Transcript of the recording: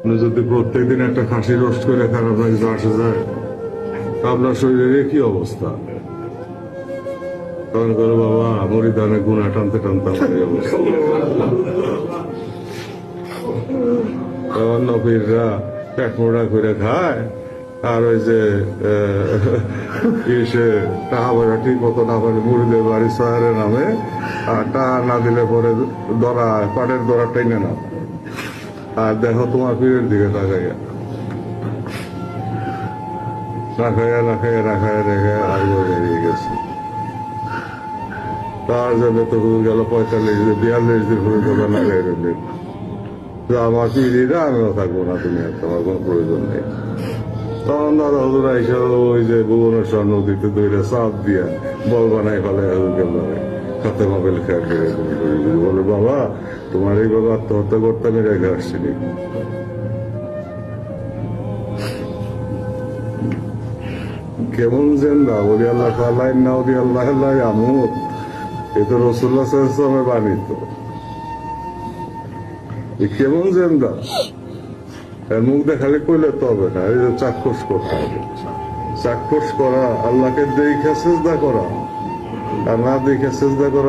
যদি প্রত্যেকদিন একটা খাসি রোস্ট করে খান আপনার কিছু আসে যায়, আপনার শরীরের কি অবস্থা? তখন করো বাবা মরিদানে গুণা টানতে টানতে আমার এই অবস্থা। তখন নবীররা পেট মোড়া করে খায়, আর ওই যে এসে টাকা পয়সা ঠিক মতো না পারে মুড়িদের বাড়ি শহরে নামে, আর টাকা না দিলে পরে দরা পাটের দরা টেনে না, আর দেখো তোমার পীরের দিকে তাকাইয়া রাখাইয়া রেখে আগে বেরিয়ে গেছে। তার জন্য তো গেল 45-42 দিন হয়ে তোমরা না খাই রইলেন যে আমার পীরিরা আমিও থাকবো না, তুমি তোমার কোনো প্রয়োজন নেই। তখন দাদা হুজুর আইসা ওই যে ভুবনেশ্বর নদীতে দইরা চাপ দিয়া বল বানাই ফেলে হুজুরকে বলে খাতে মোবাইল খেয়াল করে বলে বাবা তোমার এইভাবে আত্মহত্যা করতে আমি রেখে আসছিনি। কেমন জেন্দা বলি আল্লাহ আল্লাহ না ওদি আল্লাহ আল্লাহ আমুদ, এ তো রসুল্লাহ সাল্লামের বাণী। তো কেমন জেন্দা মুখ দেখালে কইলে তো হবে না, এই যে চাক্ষুষ করতে হবে। চাক্ষুষ করা আল্লাহকে দেখে সেজদা করা, আর না দেখে সেজদা করা